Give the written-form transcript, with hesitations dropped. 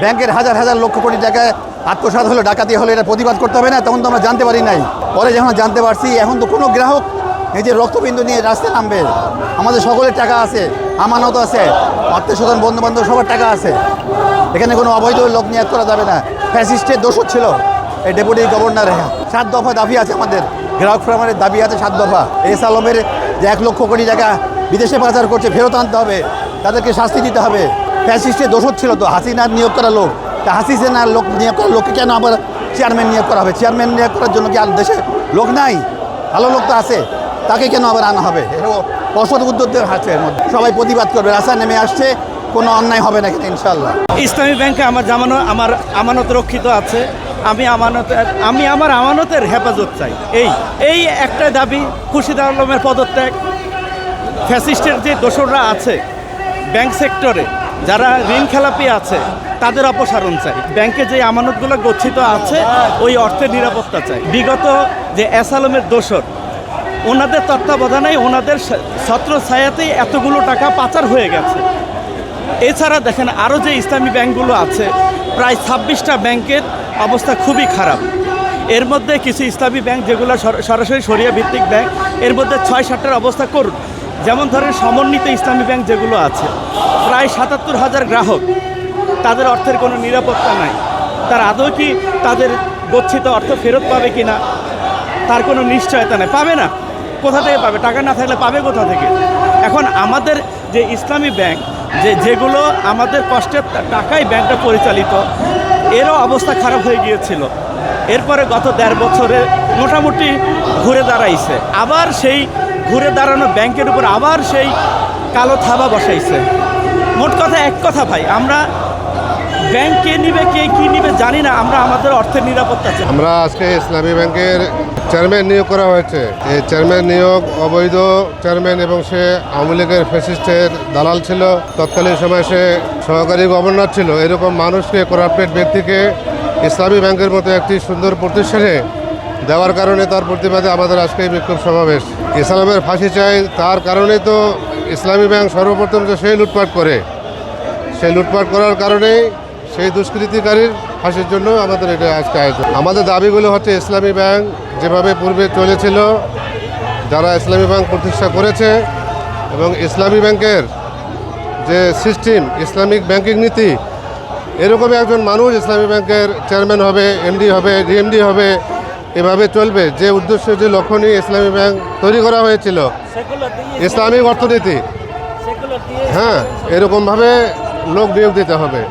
ব্যাংকের হাজার হাজার লক্ষ কোটি টাকায় আত্মসাৎ হলো, ডাকাতি হলো, এটা প্রতিবাদ করতে হবে না? তখন তো আমরা জানতে পারি নাই, পরে যখন জানতে পারছি এখন তো কোনো গ্রাহক নিজের রক্তবিন্দু নিয়ে রাস্তায় নামবে। আমাদের সকলের টাকা আছে, আমানত আছে, আত্মীয় স্বজন বন্ধু বান্ধব সবার টাকা আছে, এখানে কোনো অবৈধ লোক নিয়োগ করা যাবে না। ফ্যাসিস্টের দোষর ছিল এই ডেপুটি গভর্নর। 7 দফা দাবি আছে আমাদের, গ্রাহক ফোরামের দাবি আছে 7 দফা। এস আলমের যে 1 লক্ষ কোটি টাকা বিদেশে পাচার করছে ফেরত আনতে হবে, তাদেরকে শাস্তি দিতে হবে। ফ্যাসিস্টের দোষর ছিল তো, হাসিনার নিয়োগ করা লোক, তা হাসিনার লোক নিয়োগ করা লোককে কেন আবার চেয়ারম্যান নিয়োগ করা হবে? চেয়ারম্যান নিয়োগ করার জন্য কি আর দেশে লোক নাই? ভালো লোক তো আছে, তাকে কেন আবার আনা হবে? অসৎ উদ্যোগদের আছে এর মধ্যে। সবাই প্রতিবাদ করবে, রাস্তায় নেমে আসছে, কোনো অন্যায় হবে না কিন্তু ইনশাল্লাহ। ইসলামী ব্যাংকে আমার আমানত রক্ষিত আছে, আমি আমার আমানতের হেফাজত চাই। এই একটা দাবি, খুরশিদ আলমের পদত্যাগ, ফ্যাসিস্টের যে দোসররা আছে ব্যাংক সেক্টরে, যারা ঋণ খেলাপি আছে তাদের অপসারণ চাই। ব্যাংকে যে আমানতগুলো গচ্ছিত আছে ওই অর্থের নিরাপত্তা চাই। বিগত যে এস আলমের দোসর, ওনাদের তত্ত্বাবধানেই ওনাদের ছত্র ছায়াতেই এতগুলো টাকা পাচার হয়ে গেছে। এছাড়া দেখেন আরও যে ইসলামী ব্যাংকগুলো আছে, প্রায় 26টা ব্যাংকের অবস্থা খুবই খারাপ। এর মধ্যে কিছু ইসলামী ব্যাংক যেগুলো সরাসরি শরিয়া ভিত্তিক ব্যাংক, এর মধ্যে 6-7টার অবস্থা করুন। যেমন ধরেন সমন্বিত ইসলামী ব্যাংক যেগুলো আছে, প্রায় 77,000 গ্রাহক, তাদের অর্থের কোনো নিরাপত্তা নাই। তার আদৌ কি তাদের গচ্ছিত অর্থ ফেরত পাবে কি না তার কোনো নিশ্চয়তা নেই। পাবে না, কোথা থেকে পাবে? টাকা না থাকলে পাবে কোথা থেকে? এখন আমাদের যে ইসলামী ব্যাংক যেগুলো আমাদের কষ্টের টাকায় ব্যাংকটা পরিচালিত, এরও অবস্থা খারাপ হয়ে গিয়েছিল। এরপরে গত 1.5 বছরে মোটামুটি ঘুরে দাঁড়াইছে, আবার সেই ঘুরে দাঁড়ানো ব্যাংকের উপর আবার সেই কালো থাবা বসাইছে। মোট কথা এক কথা ভাই, আমরা ব্যাংক কে নিবে কে কী নিবে জানি না, আমরা আমাদের অর্থের নিরাপত্তা চাই। আমরা আজকে ইসলামী ব্যাংকের চেয়ারম্যান নিয়োগ করা হয়েছে। এই চেয়ারম্যান নিয়োগ অবৈধ চেয়ারম্যান, এবং সে আওয়ামী লীগের ফ্যাসিস্টের দালাল ছিল। তৎকালীন সময় সে সহকারী গভর্নর ছিল। এরকম মানুষকে, করাপ্টেড ব্যক্তিকে ইসলামী ব্যাংকের মতো একটি সুন্দর প্রতিষ্ঠানে দেওয়ার কারণে তার প্রতিবাদে আমাদের আজকে এই বিক্ষোভ সমাবেশ। ইসলামের ফাঁসি চাই, তার কারণেই তো ইসলামী ব্যাংক সর্বপ্রথম যে সেই লুটপাট করে, সেই লুটপাট করার কারণেই সেই দুষ্কৃতিকারীর ফাঁসির জন্য আমাদের এটা আজকে আয়োজন। আমাদের দাবিগুলো হচ্ছে ইসলামী ব্যাংক যেভাবে পূর্বে চলেছিল, যারা ইসলামী ব্যাংক প্রতিষ্ঠা করেছে, এবং ইসলামী ব্যাংকের যে সিস্টেম, ইসলামিক ব্যাংকিং নীতি, এরকমই একজন মানুষ ইসলামী ব্যাংকের চেয়ারম্যান হবে, এমডি হবে, ডিএমডি হবে, এভাবে চলবে। যে উদ্দেশ্য, যে লক্ষ্য নিয়ে ইসলামী ব্যাংক তৈরি করা হয়েছিল, ইসলামিক অর্থনীতি, হ্যাঁ, এরকমভাবে লোক নিয়োগ দিতে হবে।